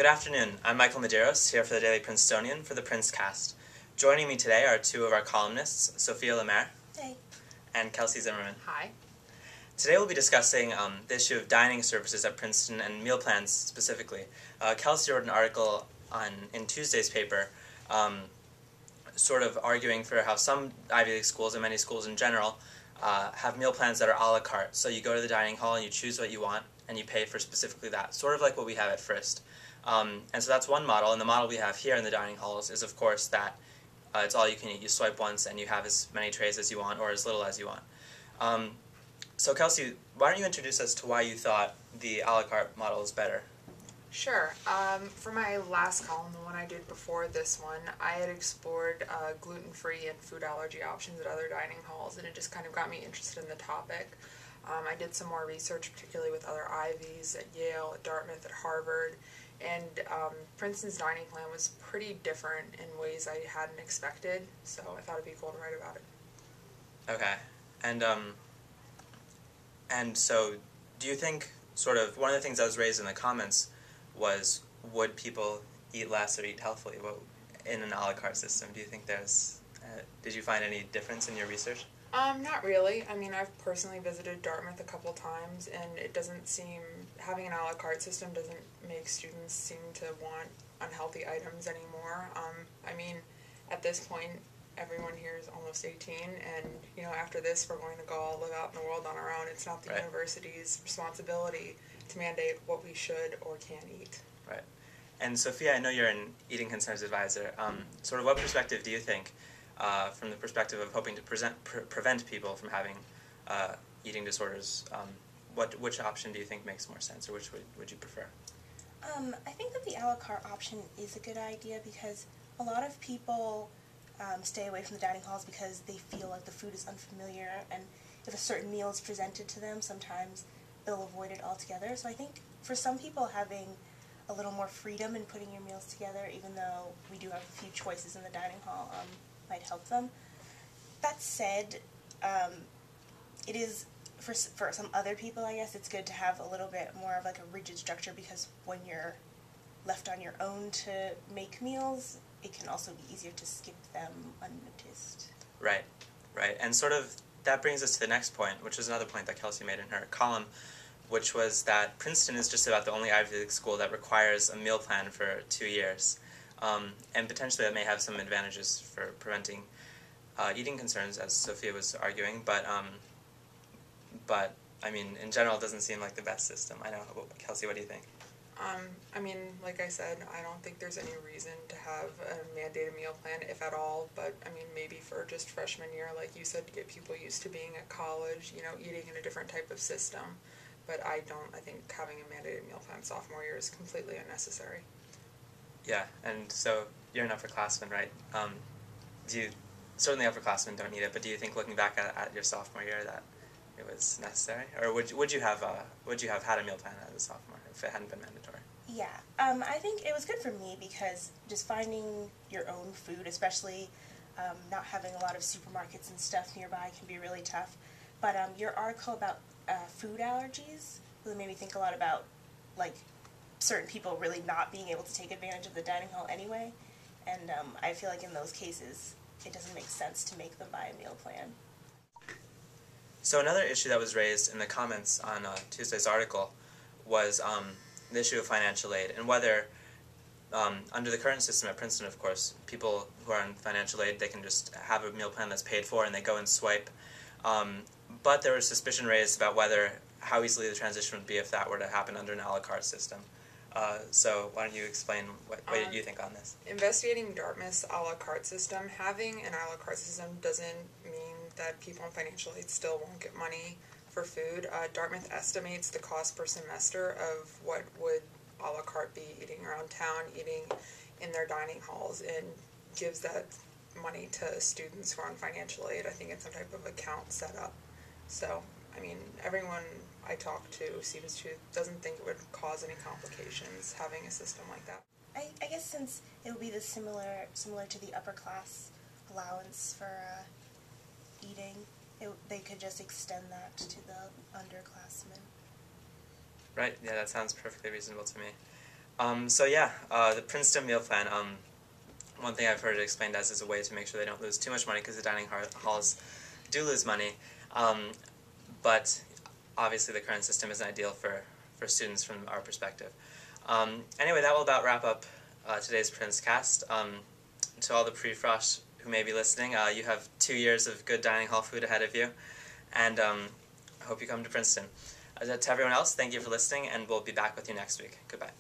Good afternoon. I'm Michael Medeiros, here for the Daily Princetonian for the PrinceCast. Joining me today are two of our columnists, Sophia LeMaire. Hey. And Kelsey Zimmerman. Hi. Today we'll be discussing the issue of dining services at Princeton and meal plans specifically. Kelsey wrote an article in Tuesday's paper sort of arguing for how some Ivy League schools and many schools in general have meal plans that are a la carte. So you go to the dining hall and you choose what you want and you pay for specifically that, sort of like what we have at Frist. And so that's one model, and the model we have here in the dining halls is, of course, that it's all you can eat. You swipe once and you have as many trays as you want or as little as you want. So Kelsey, why don't you introduce us to why you thought the a la carte model is better? Sure. For my last column, the one I did before this one, I had explored gluten-free and food allergy options at other dining halls, and it just kind of got me interested in the topic. I did some more research, particularly with other Ivies at Yale, at Dartmouth, at Harvard, and Princeton's dining plan was pretty different in ways I hadn't expected, so I thought it'd be cool to write about it. Okay. And so do you think sort of one of the things that was raised in the comments was, would people eat less or eat healthily in an a la carte system? Do you think there's, did you find any difference in your research? Not really. I mean, I've personally visited Dartmouth a couple times, and it doesn't seem, having an a la carte system doesn't make students seem to want unhealthy items anymore. I mean, at this point, everyone here is almost 18, and, you know, after this, we're going to go all live out in the world on our own. It's not the Right. university's responsibility to mandate what we should or can eat. Right. And Sophia, I know you're an eating concerns advisor. Sort of what perspective do you think, from the perspective of hoping to prevent people from having eating disorders, which option do you think makes more sense, or which would you prefer? I think that the a la carte option is a good idea because a lot of people stay away from the dining halls because they feel like the food is unfamiliar, and if a certain meal is presented to them, sometimes they'll avoid it altogether. So I think for some people, having a little more freedom in putting your meals together, even though we do have a few choices in the dining hall, might help them. That said, it is, for some other people, I guess, it's good to have a little bit more of like a rigid structure, because when you're left on your own to make meals, it can also be easier to skip them unnoticed. Right, right. And sort of that brings us to the next point, which is another point that Kelsey made in her column, which was that Princeton is just about the only Ivy League school that requires a meal plan for 2 years. And potentially that may have some advantages for preventing eating concerns, as Sophia was arguing, but I mean, in general, it doesn't seem like the best system. I know, Kelsey, what do you think? I mean, like I said, I don't think there's any reason to have a mandated meal plan, if at all, but I mean, maybe for just freshman year, like you said, to get people used to being at college, you know, eating in a different type of system. But I think having a mandated meal plan sophomore year is completely unnecessary. Yeah, and so you're an upperclassman, right? Certainly upperclassmen don't need it, but do you think, looking back at your sophomore year, that it was necessary? Or would you have had a meal plan as a sophomore if it hadn't been mandatory? Yeah, I think it was good for me because just finding your own food, especially not having a lot of supermarkets and stuff nearby, can be really tough. But your article about food allergies really made me think a lot about, like, certain people really not being able to take advantage of the dining hall anyway. And I feel like in those cases, it doesn't make sense to make them buy a meal plan. So another issue that was raised in the comments on Tuesday's article was the issue of financial aid, and whether, under the current system at Princeton, of course, people who are on financial aid, they can just have a meal plan that's paid for and they go and swipe. But there was suspicion raised about how easily the transition would be if that were to happen under an a la carte system. So why don't you explain what you think on this? Investigating Dartmouth's a la carte system, having an a la carte system doesn't mean that people on financial aid still won't get money for food. Dartmouth estimates the cost per semester of what would a la carte be eating around town, eating in their dining halls, and gives that money to students who are on financial aid. I think it's some type of account set up. So, I mean, everyone I talk to doesn't think it would cause any complications having a system like that. I guess since it will be similar to the upper class allowance for eating, they could just extend that to the underclassmen. Right, yeah, that sounds perfectly reasonable to me. The Princeton meal plan. One thing I've heard it explained as is a way to make sure they don't lose too much money because the dining halls do lose money. But obviously the current system isn't ideal for students from our perspective. Anyway, that will about wrap up today's PrinceCast. To all the pre-frosh who may be listening, you have 2 years of good dining hall food ahead of you, and I hope you come to Princeton. To everyone else, thank you for listening, and we'll be back with you next week. Goodbye.